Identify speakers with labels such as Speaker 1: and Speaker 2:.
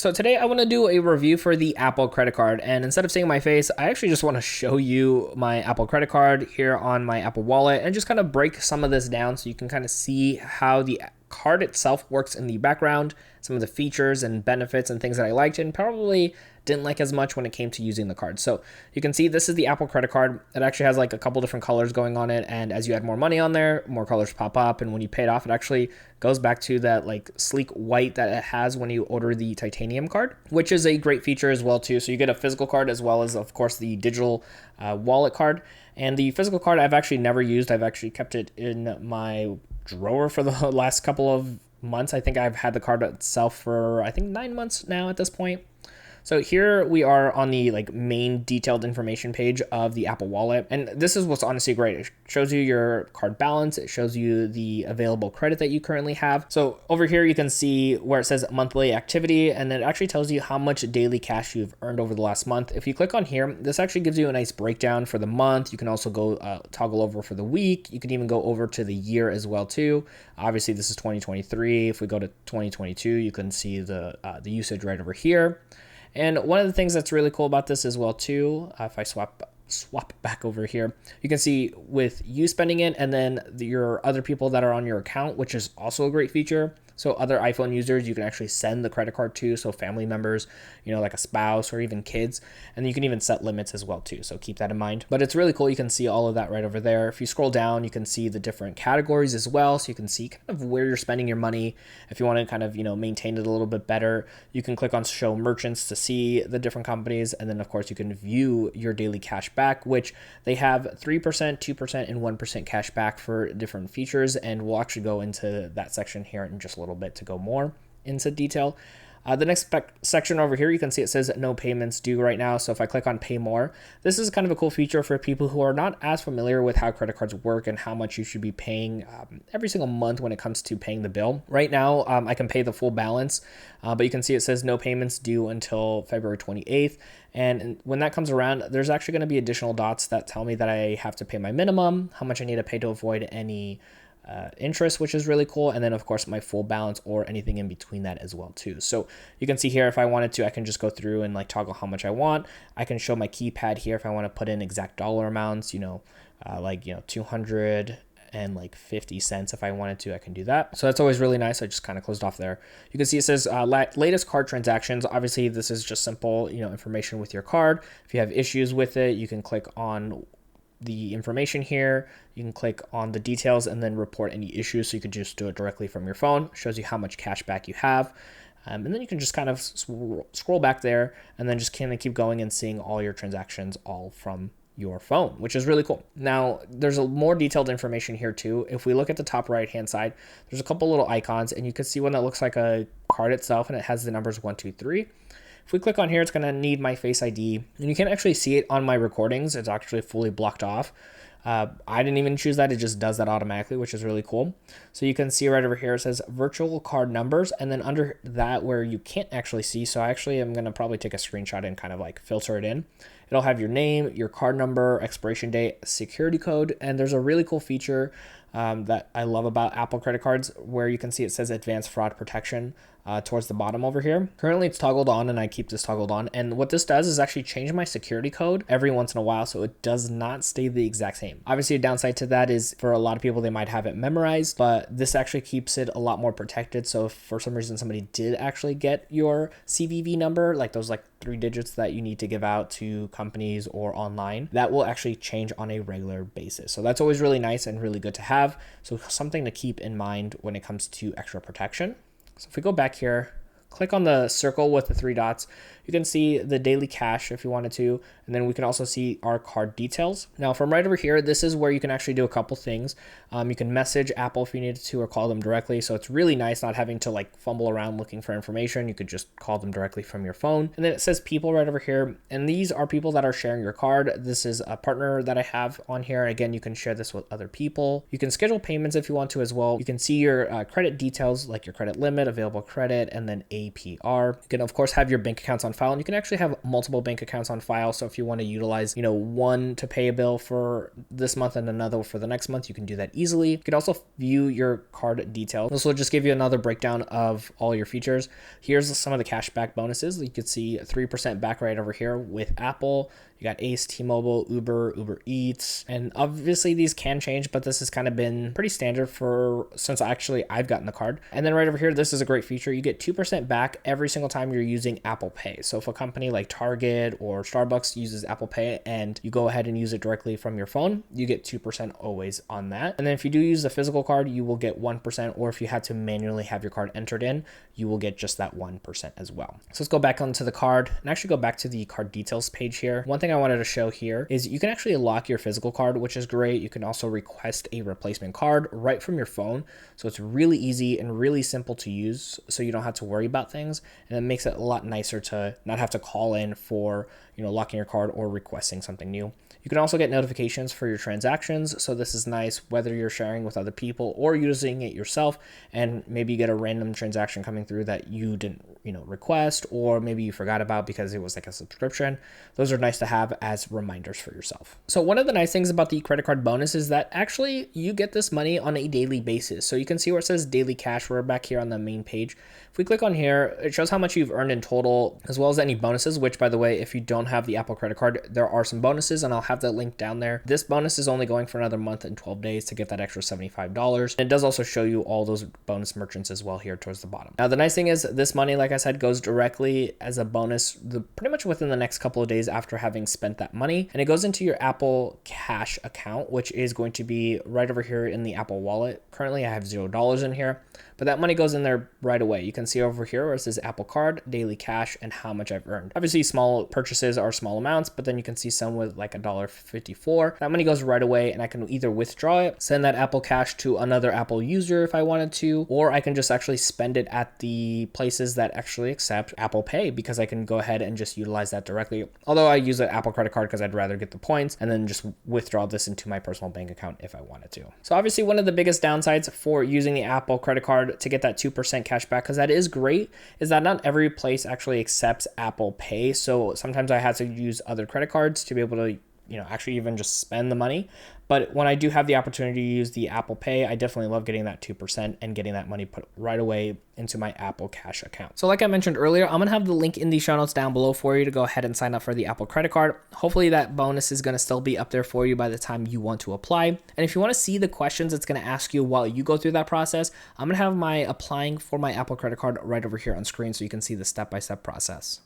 Speaker 1: So today I want to do a review for the Apple credit card, and instead of seeing my face, I actually just want to show you my Apple credit card here on my Apple Wallet and just kind of break some of this down so you can kind of see how the card itself works in the background, some of the features and benefits and things that I liked and probably didn't like as much when it came to using the card. So you can see this is the Apple credit card. It actually has like a couple different colors going on it, and as you add more money on there, more colors pop up, and when you pay it off, it actually goes back to that like sleek white that it has when you order the titanium card, which is a great feature as well too. So you get a physical card as well as of course the digital wallet card. And the physical card I've actually never used. I've actually kept it in my drawer for the last couple of months. I think I've had the card itself for I think 9 months now at this point. So here we are on the like main detailed information page of the Apple Wallet. And this is what's honestly great. It shows you your card balance. It shows you the available credit that you currently have. So over here, you can see where it says monthly activity, and it actually tells you how much daily cash you've earned over the last month. If you click on here, this actually gives you a nice breakdown for the month. You can also go toggle over for the week. You can even go over to the year as well too. Obviously, this is 2023. If we go to 2022, you can see the usage right over here. And one of the things that's really cool about this as well too, if I swap back over here, you can see with you spending it and then your other people that are on your account, which is also a great feature. So other iPhone users, you can actually send the credit card to, so family members, like a spouse or even kids, and you can even set limits as well too. So keep that in mind. But it's really cool. You can see all of that right over there. If you scroll down, you can see the different categories as well. So you can see kind of where you're spending your money. If you want to kind of, maintain it a little bit better, you can click on show merchants to see the different companies. And then of course you can view your daily cash back, which they have 3%, 2%, and 1% cash back for different features. And we'll actually go into that section here in just a little bit to go more into detail. The next section over here, you can see it says no payments due right now. So if I click on pay more, this is kind of a cool feature for people who are not as familiar with how credit cards work and how much you should be paying every single month when it comes to paying the bill. Right now, I can pay the full balance, but you can see it says no payments due until February 28th. And when that comes around, there's actually going to be additional dots that tell me that I have to pay my minimum, how much I need to pay to avoid any interest, which is really cool. And then of course my full balance or anything in between that as well too. So you can see here, if I wanted to, I can just go through and like toggle how much I want. I can show my keypad here if I want to put in exact dollar amounts, 200 and like 50 cents. If I wanted to, I can do that. So that's always really nice. I just kind of closed off there. You can see it says latest card transactions. Obviously this is just simple, information with your card. If you have issues with it, you can click on the information here. You can click on the details and then report any issues. So you could just do it directly from your phone. It shows you how much cash back you have. And then you can just kind of scroll back there and then just kind of keep going and seeing all your transactions all from your phone, which is really cool. Now, there's a more detailed information here too. If we look at the top right-hand side, there's a couple little icons, and you can see one that looks like a card itself, and it has the numbers 1, 2, 3. If we click on here, it's going to need my Face ID, and you can't actually see it on my recordings. It's actually fully blocked off. I didn't even choose that. It just does that automatically, which is really cool. So you can see right over here, it says virtual card numbers. And then under that where you can't actually see, so I actually am going to probably take a screenshot and kind of like filter it in. It'll have your name, your card number, expiration date, security code. And there's a really cool feature that I love about Apple credit cards where you can see it says advanced fraud protection towards the bottom over here. Currently it's toggled on, and I keep this toggled on. And what this does is actually change my security code every once in a while, so it does not stay the exact same. Obviously a downside to that is for a lot of people, they might have it memorized, but this actually keeps it a lot more protected. So if for some reason somebody did actually get your CVV number, like those like 3 digits that you need to give out to companies or online, that will actually change on a regular basis. So that's always really nice and really good to have. So something to keep in mind when it comes to extra protection. So if we go back here, click on the circle with the 3 dots, you can see the daily cash if you wanted to, and then we can also see our card details. Now from right over here, this is where you can actually do a couple things. You can message Apple if you needed to, or call them directly. So it's really nice not having to like fumble around looking for information. You could just call them directly from your phone. And then it says people right over here, and these are people that are sharing your card. This is a partner that I have on here. Again, you can share this with other people. You can schedule payments if you want to as well. You can see your credit details, like your credit limit, available credit, and then age APR. You can of course have your bank accounts on file, and you can actually have multiple bank accounts on file. So if you want to utilize, one to pay a bill for this month and another for the next month, you can do that easily. You can also view your card details. This will just give you another breakdown of all your features. Here's some of the cashback bonuses. You could see 3% back right over here with Apple. You got Ace, T-Mobile, Uber Eats, and obviously these can change, but this has kind of been pretty standard since I've gotten the card. And then right over here, this is a great feature. You get 2% back every single time you're using Apple Pay. So if a company like Target or Starbucks uses Apple Pay and you go ahead and use it directly from your phone, you get 2% always on that. And then if you do use a physical card, you will get 1%, or if you had to manually have your card entered in, you will get just that 1% as well. So let's go back onto the card and actually go back to the card details page here. One thing I wanted to show here is you can actually lock your physical card, which is great. You can also request a replacement card right from your phone. So it's really easy and really simple to use, so you don't have to worry about things. And it makes it a lot nicer to not have to call in for, locking your card or requesting something new. You can also get notifications for your transactions. So this is nice whether you're sharing with other people or using it yourself, and maybe you get a random transaction coming through that you didn't, request, or maybe you forgot about because it was like a subscription. Those are nice to have as reminders for yourself. So one of the nice things about the credit card bonus is that actually you get this money on a daily basis. So you can see where it says daily cash. We're back here on the main page. If we click on here, it shows how much you've earned in total, as well as any bonuses, which by the way, if you don't have the Apple credit card, there are some bonuses, and I'll have that link down there. This bonus is only going for another month and 12 days to get that extra $75. And it does also show you all those bonus merchants as well here towards the bottom. Now, the nice thing is this money, like I said, goes directly as a bonus pretty much within the next couple of days after having spent that money. And it goes into your Apple Cash account, which is going to be right over here in the Apple Wallet. Currently, I have $0 in here, but that money goes in there right away. You can see over here where it says Apple Card, Daily Cash, and how much I've earned. Obviously, small purchases are small amounts, but then you can see some with like $1.54. That money goes right away, and I can either withdraw it, send that Apple Cash to another Apple user if I wanted to, or I can just actually spend it at the places that actually accept Apple Pay, because I can go ahead and just utilize that directly. Although I use an Apple credit card because I'd rather get the points and then just withdraw this into my personal bank account if I wanted to. So obviously one of the biggest downsides for using the Apple credit card to get that 2% cash back, because that is great, is that not every place actually accepts Apple Pay. So sometimes I had to use other credit cards to be able to actually even just spend the money. But when I do have the opportunity to use the Apple Pay, I definitely love getting that 2% and getting that money put right away into my Apple Cash account. So like I mentioned earlier, I'm going to have the link in the show notes down below for you to go ahead and sign up for the Apple credit card. Hopefully that bonus is going to still be up there for you by the time you want to apply. And if you want to see the questions it's going to ask you while you go through that process, I'm going to have my applying for my Apple credit card right over here on screen so you can see the step-by-step process.